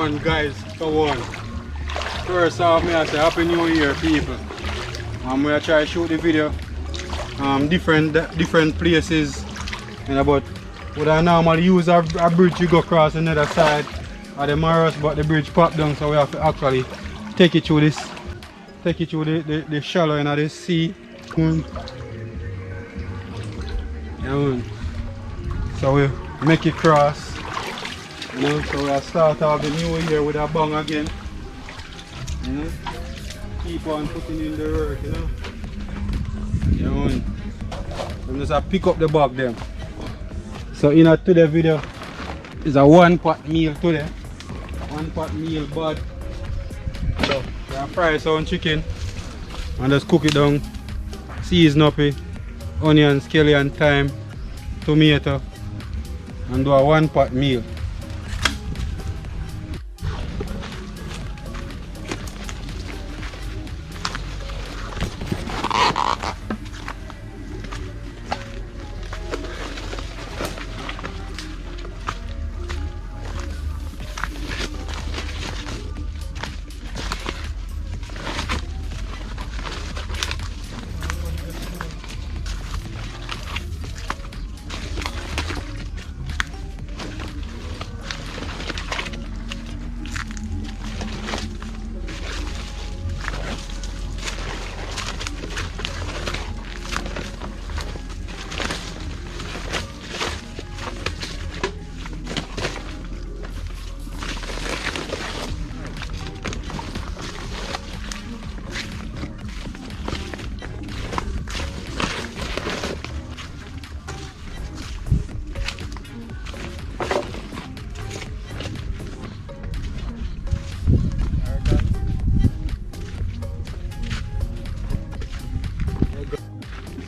on guys, come on. First off, me I say Happy New Year people. I'm gonna try to shoot the video different places and about what I normally use a bridge to go across another side of the Maros, but the bridge popped down, so we have to actually take it through this, take it through the shallow end of the sea. So we make it cross, you know, so we'll start off the new year with a bang again, you know, keep on putting in the work, you know, and just pick up the bag them. So in today's video is a 1-pot meal today, 1-pot meal bud. So we're gonna fry some chicken and just cook it down, season up it, onion, scallion, thyme, tomato, and do a 1-pot meal.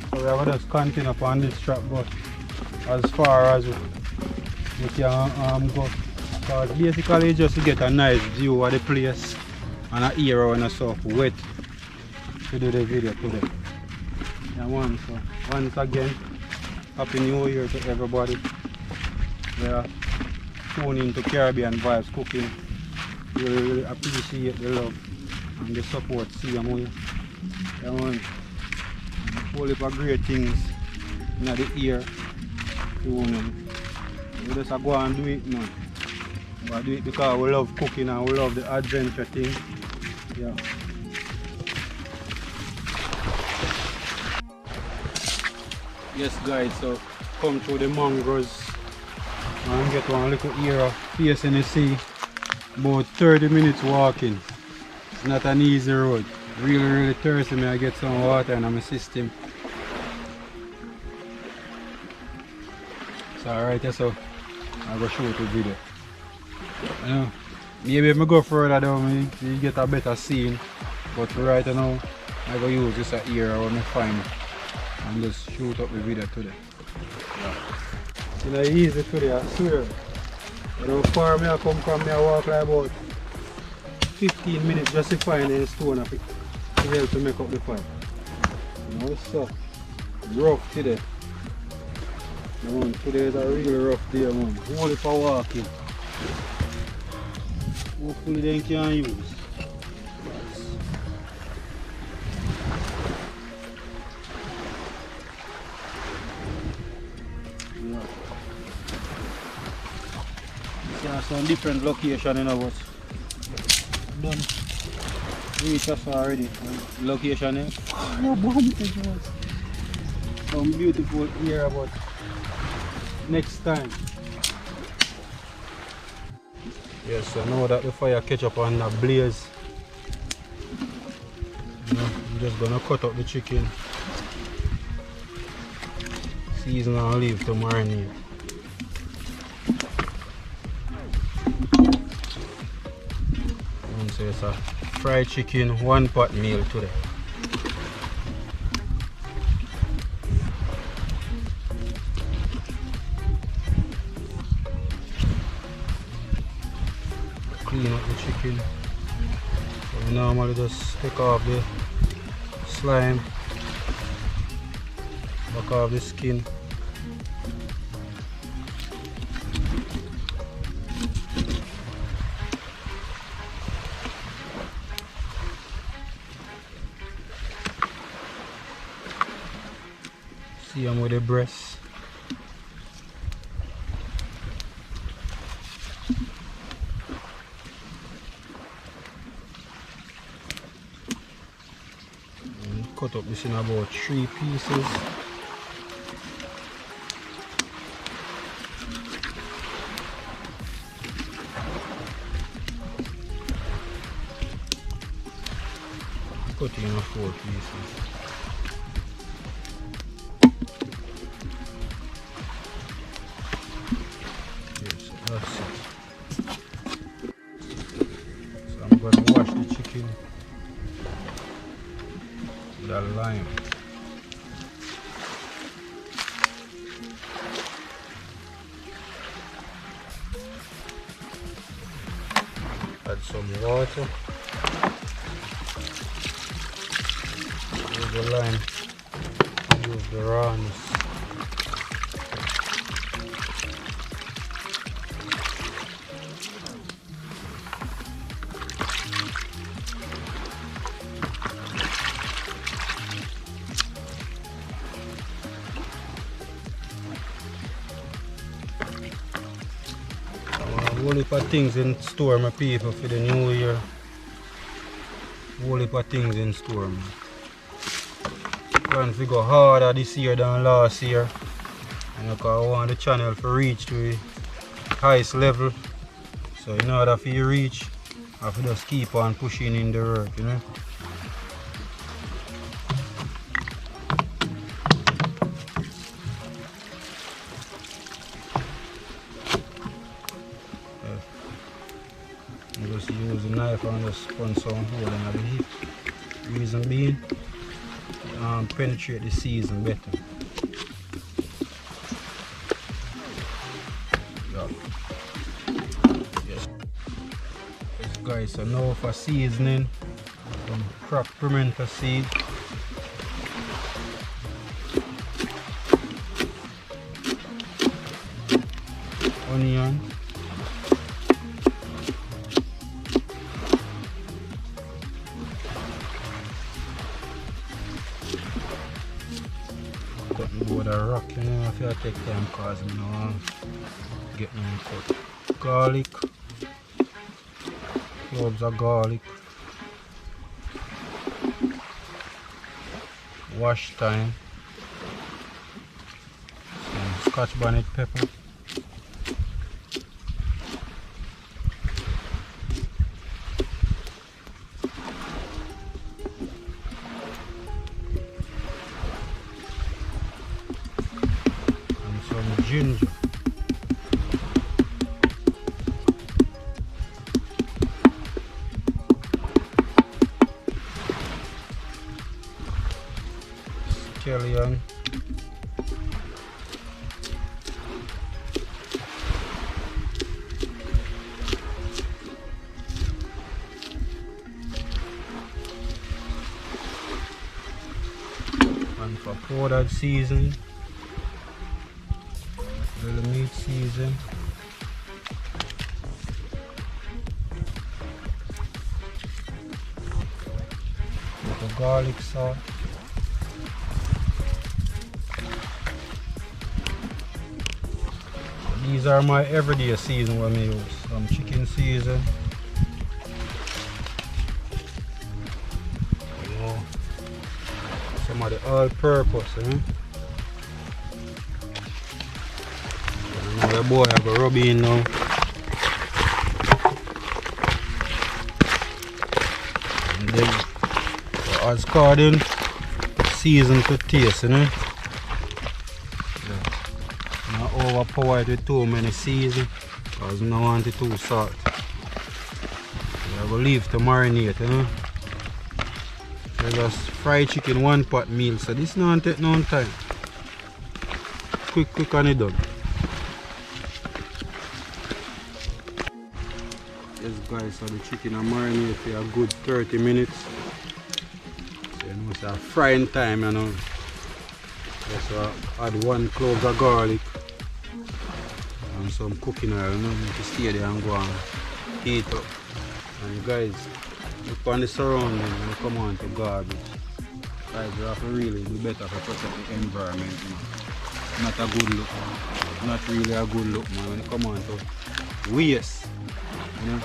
We have just continue upon this track, but as far as we can go, because basically just to get a nice view of the place and an area and stuff wet to do the video today. Yeah, man, so once again, Happy New Year to everybody. We are tuning into Caribbean Vibes Cooking. Really appreciate the love and the support. See you, man. Yeah, man. Whole heap of great things in the ear. We just go and do it now. But do it because we love cooking and we love the adventure thing. Yeah. Yes guys, so come through the mangroves and get one little area facing the sea. About 30 minutes walking. It's not an easy road. Really thirsty, me I get some water in my system. So alright, so I go shoot the video. You know, maybe if I go further down, you get a better scene. But right now, I go use this area when I find it and just shoot up the video today. Yeah. It's not easy today, I swear. You know, far me I come from, me I walk like about 15 minutes just to find a stone of it. To help to make up the fire. You know, it's so rough today. Man, today is a really rough day, man. Only for walking. Hopefully they can use. Yeah. There are some different locations in our done. Reach us already. Location is some beautiful area, but next time. Yes, so now that the fire catch up on the blaze, I'm just gonna cut up the chicken, season and leave to marinate. And so it's a fried chicken 1-pot meal today. Clean up the chicken. So we normally just take off the slime, back off the skin. Same with the breast. And cut up this in about 3 pieces. Cut in 4 pieces. Yes, that's it. So I'm going to wash the chicken with a lime. Add some water. Use the lime, use the rawness. Whole heap of things in store, my people, for the new year. Whole heap of things in store, man. Plan to go harder this year than last year. And because I want the channel to reach to the highest level. So in order for you reach, I have to just keep on pushing in the work, you know. I just use the knife and just punch some hole in the heat. Reason being, penetrate the season better. Yeah. Yes. Yes guys, so now for seasoning, some cracked pimento seed. Onion. With a rock, you know, if you take time because you know get me cut. Garlic, cloves of garlic, wash thyme, some Scotch bonnet pepper, ginger, scallion, and for powdered seasoning, little meat season, little garlic salt, these are my everyday season when I use some chicken season, some of the all-purpose, Now the boy I go rub in now. And then so as according season to taste, you know. Yeah. Not overpower it with too many season because I don't want it too salt. So I go leave to marinate, you know. So just fry chicken 1 pot meal, so this don't take no time. Quick and it done. Yes guys, so the chicken I marinate for a good 30 minutes. So you know it's a frying time, you know. So I add 1 clove of garlic and some cooking oil, you know, to stay there and go and heat up. And guys, look on the surrounding and come on to garbage. Guys, you have to really do better to protect the environment, you know. not a good look, man. Not really a good look, man. When it come on to waste, you know,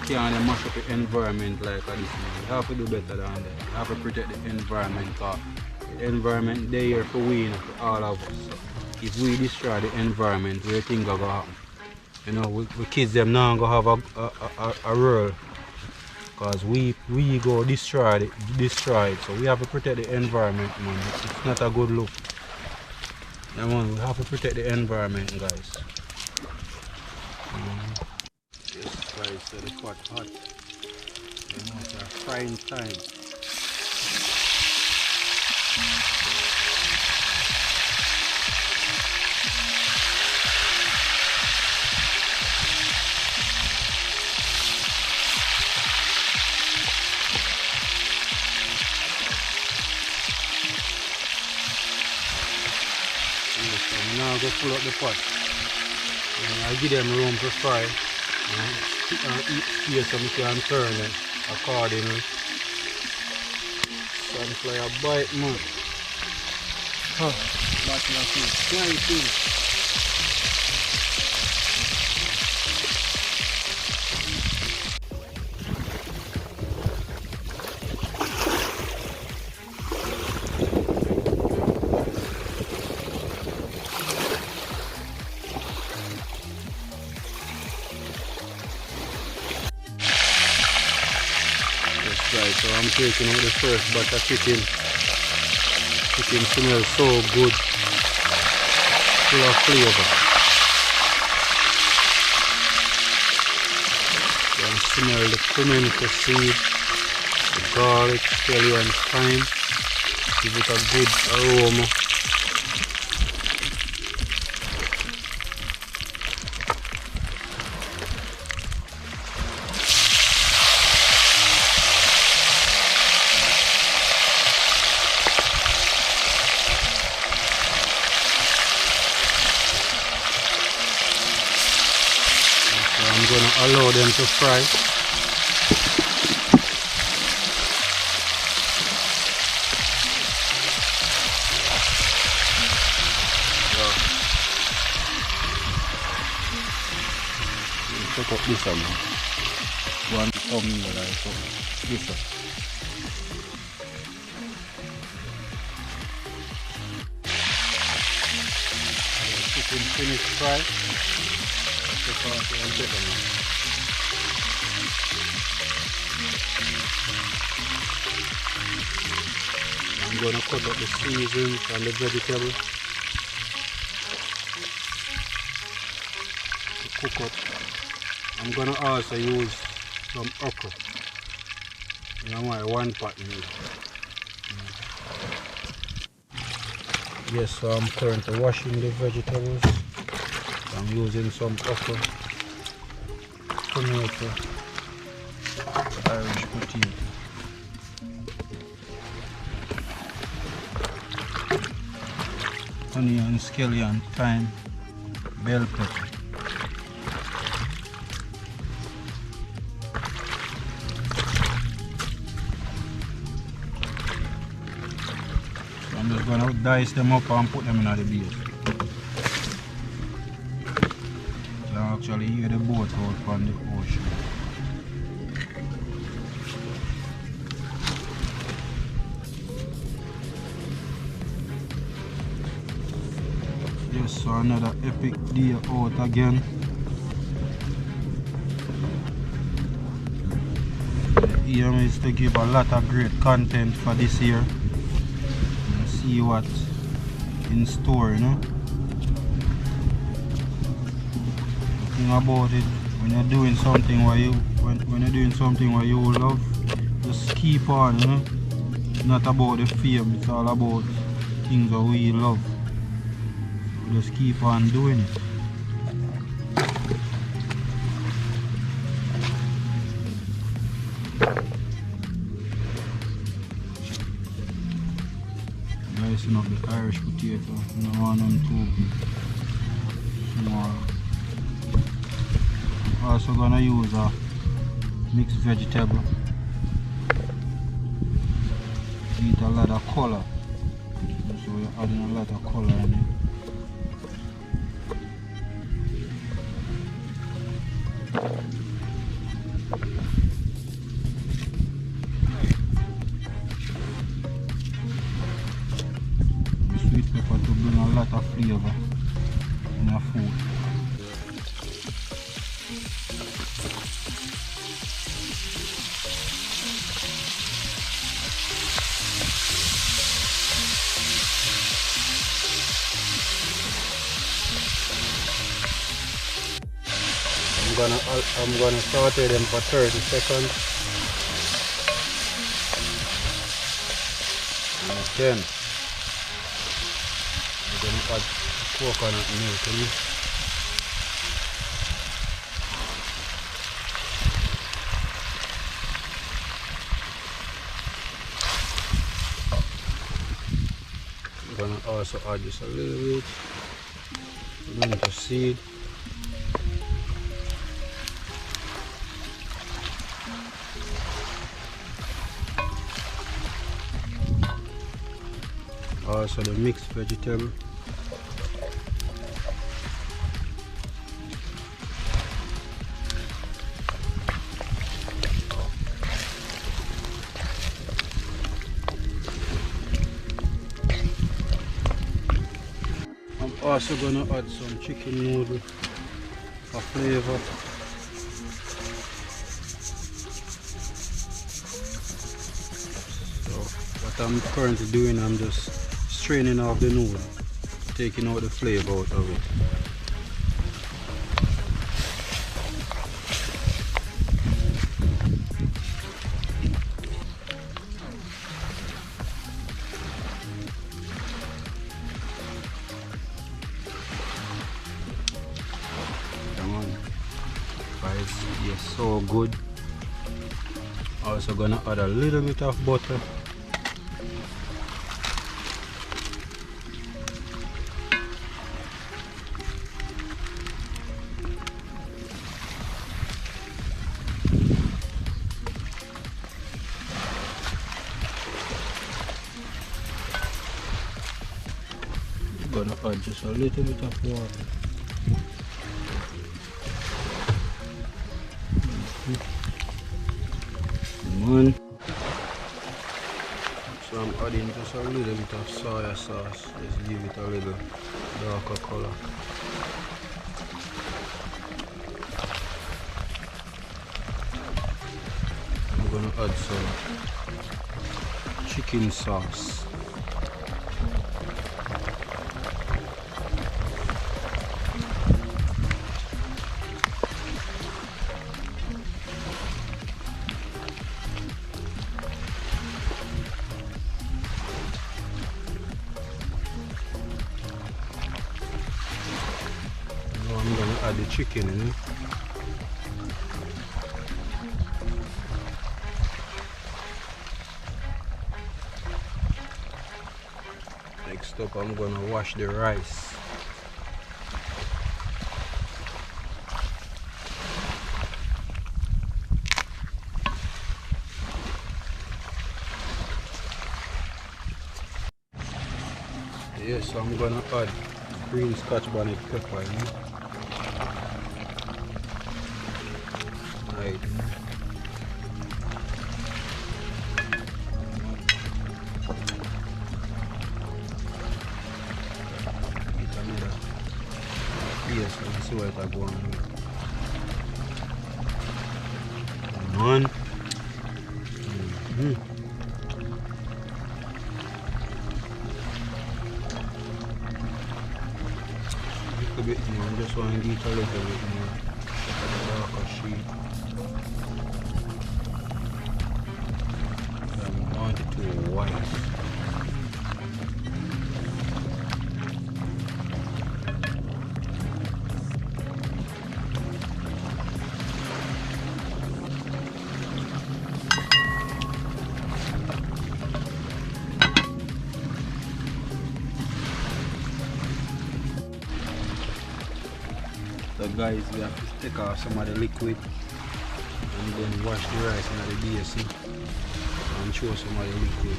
can't mash up the environment like this, man. You have to do better than that. You have to protect the environment, because the environment there here for we, you know, for all of us. So if we destroy the environment, where things are going to happen? You know, we kids them now go have a role, because we go destroy it. So we have to protect the environment, man. It's not a good look. Yeah, man, we have to protect the environment, guys. Yes, guys, so the pot hot. You know, it's a frying time. Now go pull up the pot. I'll give them room to fry. And eat space so we can turn it accordingly. Sunflower bite, man. Huh. That's nice. Guys, so I'm taking out the first batch of chicken. Chicken smells so good, full of flavor. You can smell the pimento seed, the garlic, scallion, thyme. Give it a good aroma. I'm going to allow them to fry. Check out this one. One thumb like so. This one. Chicken finished fry. I'm going to cut out the seasons and the vegetable to cook up. I'm going to also use some okra. You know why? One pot meat. Yes, so I'm currently washing the vegetables. I'm using some okra, tomato, Irish potato. Onion, scallion, thyme, bell pepper. So I'm just going to dice them up and put them in the base. Actually hear the boat out from the ocean. Yes, so another epic day out again. The aim is to give a lot of great content for this year and see what's in store, you know. About it, when you're doing something where you love, just keep on, you know. It's not about the fame, it's all about things that we love. So just keep on doing it. Dicing up the Irish potato, you don't want them too small. Also gonna use a mixed vegetable. Need a lot of color, so we're adding a lot of color in it. of food. I'm gonna saute them for 30 seconds. And then I'm gonna add coconut milk in it. I'm gonna also add just a little bit mint seed. Also the mixed vegetable. I'm also gonna add some chicken noodle for flavor. So what I'm currently doing, I'm just straining off the noodle, taking out the flavor out of it. Come on, guys, yes, so good. Also gonna add a little bit of butter. Gonna add just a little bit of water. Come on. So I'm adding just a little bit of soy sauce. Just give it a little darker color. I'm gonna add some chicken sauce. I'm gonna add the chicken in it. Next up, I'm gonna wash the rice. Yes, so I'm gonna add green scotch bonnet pepper in it. Right. Yes, let's see what I go on. Come on. A bit more, I just want to get a little bit more darker shade. I want it to white. So guys, we have to take off some of the liquid and then wash the rice in the base and show some of the liquid.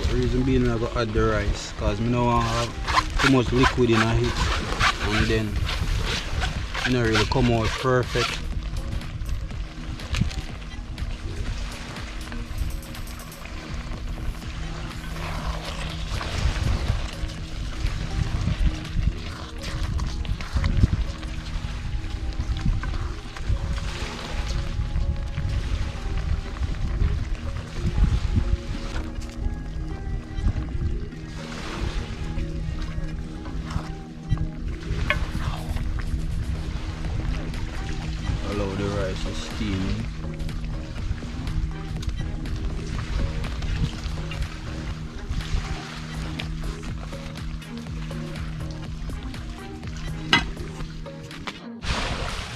The reason being I'm going to add the rice because I don't want to have too much liquid in it and then it don't really come out perfect. Just steaming.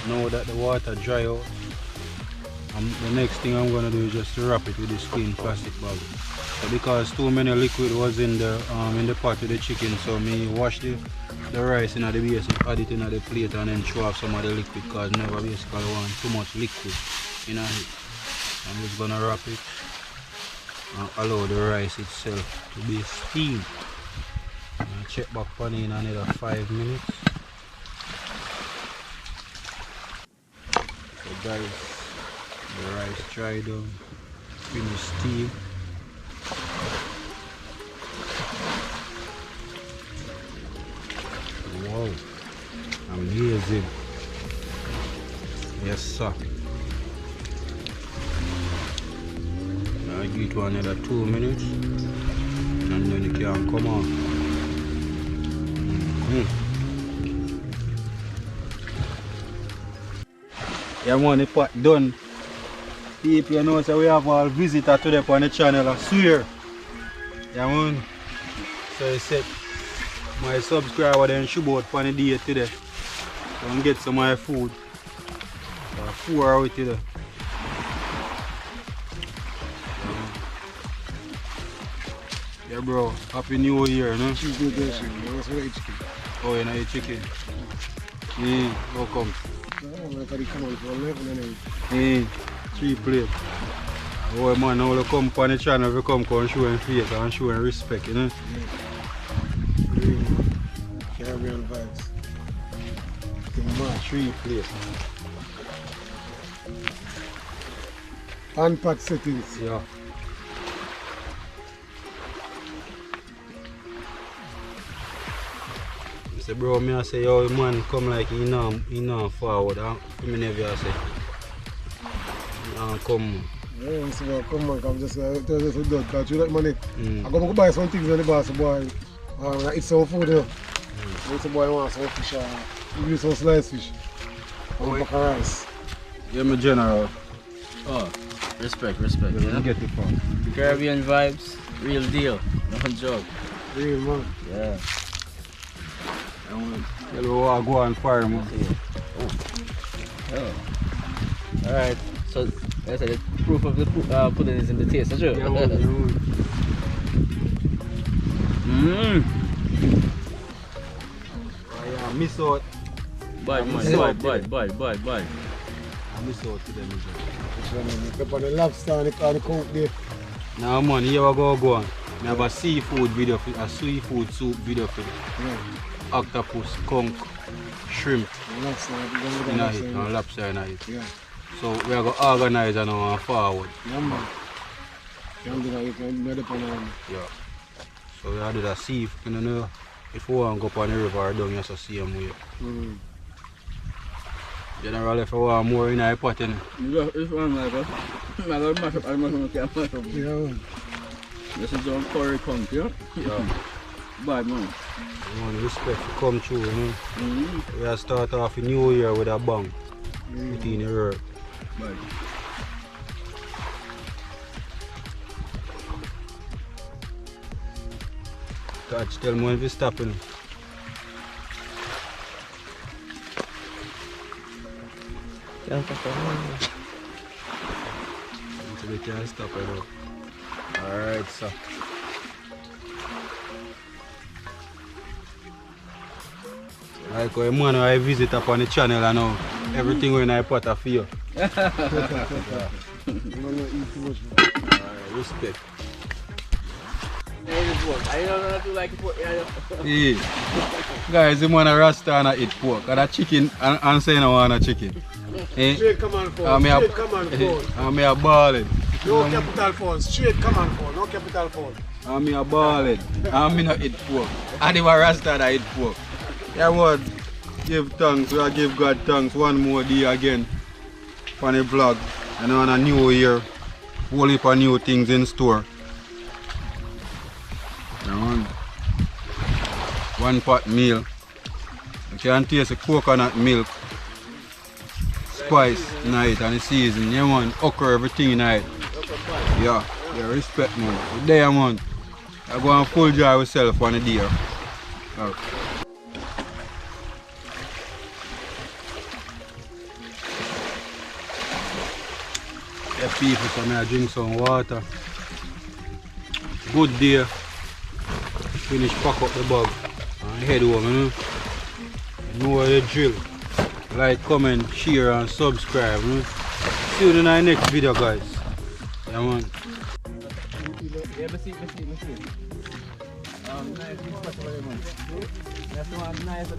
Now that the water dry out, the next thing I'm gonna do is just to wrap it with this clean plastic bag. So because too many liquid was in the pot with the chicken, so me wash the rice in the base, add it in the plate and then throw off some of the liquid because never basically want too much liquid in it. I'm just gonna wrap it and allow the rice itself to be steamed. And check back on it in another 5 minutes. So guys, the rice dried down, finished steam. Wow, amazing. Yes sir. Now I give it another 2 minutes and then it can come out. Yeah man, the pot done. People, you know, so we have all visitors today on the channel, I swear. Yeah man. So I said my subscriber then should out for the day today. So I get some of my food. 4 hours today. Yeah bro, happy new year, no? Oh, you know your chicken? Welcome. 3 plates. Oh man, now we come on the channel, we come show and face and show and respect, you know? Caribbean vibes. 3 plates. Unpacked settings. Yeah. Say bro, me I say yo man come like he not forward. Me never say. Come. Yeah, so come on, come just tell us that because you like money. I go buy some things on the bar, so boy. I eat some food, you know. So boy wants some fish, give you some sliced fish. And a pack of rice. Yeah, my general. Oh, respect, yeah. Yeah, get it from. Caribbean vibes, real deal, no joke. Real man. Yeah. Hello, go on fire, man. Oh. Alright, so that's the proof of the pudding is in the taste, is it? Yeah, I miss out. Bye. I miss out to them. Up on the lobster and the coke there. Now man, here we go on. I have a seafood video for a seafood soup video for octopus, conch, shrimp Lobster, in it, and lobster in it. yeah. So we are going to organize and now forward. Yeah, man. You can do that on Yeah. So we are do the sea, you know, if we want to go up on the river or down, you have to see them way. Generally, if you want more in the pot, you know. This one, I'm going to mash up, yeah. This is on curry conch, yeah? Yeah. Bad man. Man, respect to come through, you know. We are start off the new year with a bang. Within the work. Bad. Touch, tell me when we stop, you know. So we can't stop it now. Alright, so. Like when man I visit upon the channel and know everything when I put a for you. Respect. I don't know if you like pork. Yeah. Guys, the man a rasta and I eat pork. And a chicken and saying I want a chicken. Straight command phone. Straight command phone. I'm a balling. No capital phone. Straight command phone. No capital phone. I'm a balling. I'm not eat pork. And if a rasta and I eat pork. Yeah, what? Give thanks. We give God thanks one more day again for the vlog. And on a new year, whole heap of new things in store. And one pot meal. You can taste the coconut milk. spice night and the season. Yeah man, okra everything night. Yeah, respect man. The day man. I go and full jar myself on the day. Oh. Yeah, people, so I drink some water. Good day. Finish pack up the bag and head home, you know what the drill. Like, comment, share and subscribe, you know? See you in the next video guys. Yeah man. Yeah, let's see. Nice, man. That's one nice.